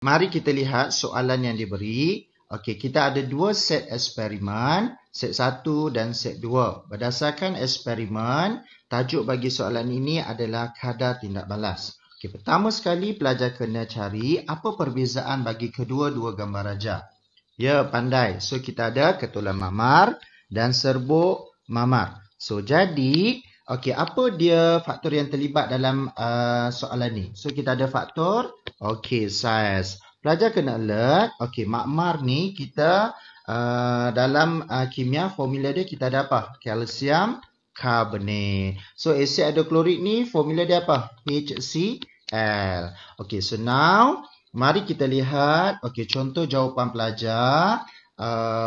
Mari kita lihat soalan yang diberi. Okey, kita ada dua set eksperimen, set 1 dan set 2. Berdasarkan eksperimen, tajuk bagi soalan ini adalah kadar tindak balas. Okey, pertama sekali pelajar kena cari apa perbezaan bagi kedua-dua gambar rajah. Ya, pandai. So, kita ada ketulan mamar dan serbuk mamar. So, jadi, okey, apa dia faktor yang terlibat dalam soalan ni? So, kita ada faktor, okey, saiz. Pelajar kena alert. Okey, makmar ni kita dalam kimia formula dia kita ada apa? Kalsium karbonat. So, asid hidroklorik ni formula dia apa? HCl. Okey, so now mari kita lihat okey contoh jawapan pelajar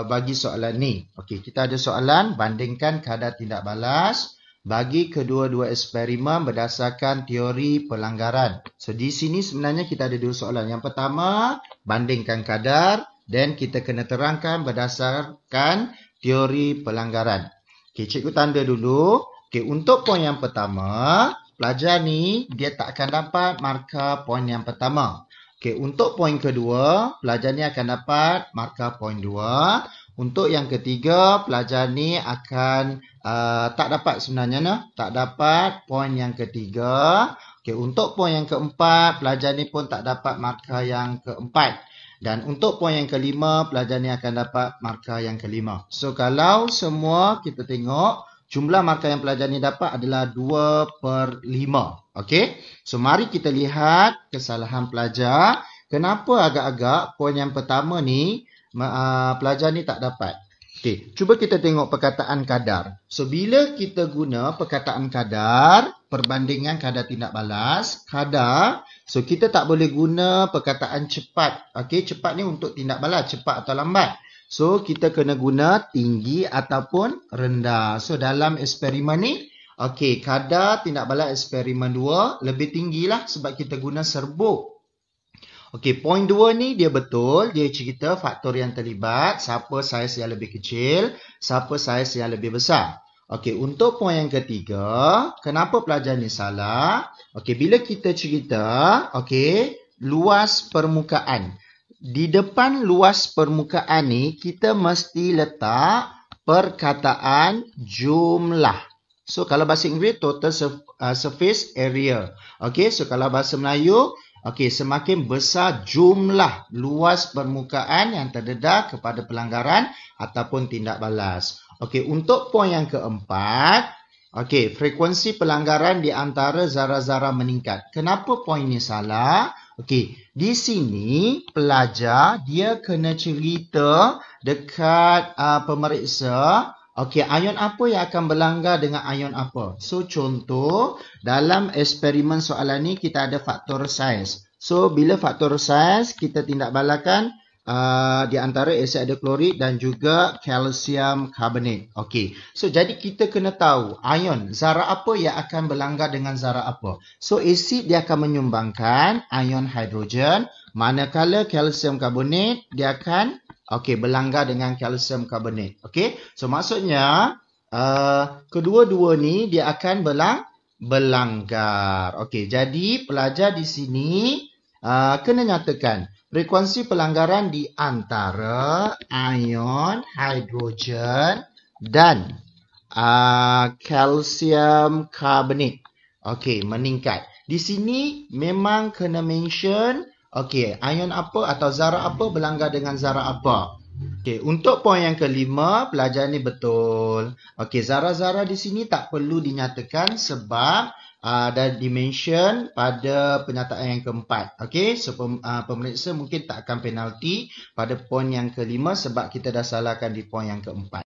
bagi soalan ni. Okey, kita ada soalan bandingkan kadar tindak balas bagi kedua-dua eksperimen berdasarkan teori pelanggaran. So, di sini sebenarnya kita ada dua soalan. Yang pertama, bandingkan kadar dan kita kena terangkan berdasarkan teori pelanggaran. Okey, cikgu tanda dulu. Okey, untuk poin yang pertama, pelajar ni dia tak akan dapat markah poin yang pertama. Okey, untuk poin kedua, pelajar ni akan dapat markah poin 2. Untuk yang ketiga, pelajar ni akan tak dapat sebenarnya. Tak dapat poin yang ketiga. Okey, untuk poin yang keempat, pelajar ni pun tak dapat markah yang keempat. Dan untuk poin yang kelima, pelajar ni akan dapat markah yang kelima. So, kalau semua kita tengok, jumlah markah yang pelajar ni dapat adalah 2/5. Okey. So, mari kita lihat kesalahan pelajar. Kenapa agak-agak poin yang pertama ni pelajar ni tak dapat? Okey, cuba kita tengok perkataan kadar. So, bila kita guna perkataan kadar, perbandingan kadar tindak balas, kadar, so kita tak boleh guna perkataan cepat. Okey, cepat ni untuk tindak balas, cepat atau lambat. So, kita kena guna tinggi ataupun rendah. So, dalam eksperimen ni, okey, kadar tindak balas eksperimen 2 lebih tinggilah sebab kita guna serbuk. Okey, poin 2 ni dia betul. Dia cerita faktor yang terlibat. Siapa saiz yang lebih kecil, siapa saiz yang lebih besar. Okey, untuk poin yang ketiga, kenapa pelajar ni salah? Okey, bila kita cerita, okey, luas permukaan. Di depan luas permukaan ni, kita mesti letak perkataan jumlah. So, kalau bahasa Inggeris, total surface area. Okey, so kalau bahasa Melayu, okey, semakin besar jumlah luas permukaan yang terdedah kepada pelanggaran ataupun tindak balas. Okey, untuk poin yang keempat, okey, frekuensi pelanggaran di antara zarah-zarah meningkat. Kenapa poin ni salah? Okey, di sini pelajar dia kena cerita dekat pemeriksa. Okey, ion apa yang akan berlanggar dengan ion apa? So, contoh, dalam eksperimen soalan ni kita ada faktor saiz. So, bila faktor saiz, kita tindak balakan di antara asid hidroklorik dan juga kalsium karbonat. Okey, so jadi kita kena tahu ion, zarah apa yang akan berlanggar dengan zarah apa. So, asid dia akan menyumbangkan ion hidrogen, manakala kalsium karbonat dia akan berlanggar dengan kalsium karbonat. Okey, so maksudnya kedua-dua ni dia akan berlanggar. Okey, jadi pelajar di sini kena nyatakan frekuensi pelanggaran di antara ion hidrogen dan kalsium karbonat. Okey, meningkat. Di sini memang kena mention okey, ion apa atau zarah apa berlanggar dengan zarah apa. Okey, untuk poin yang kelima, pelajar ni betul. Okey, zarah-zarah di sini tak perlu dinyatakan sebab dah dimention pada penyataan yang keempat. Okey, so pemeriksa mungkin tak akan penalti pada poin yang kelima sebab kita dah salahkan di poin yang keempat.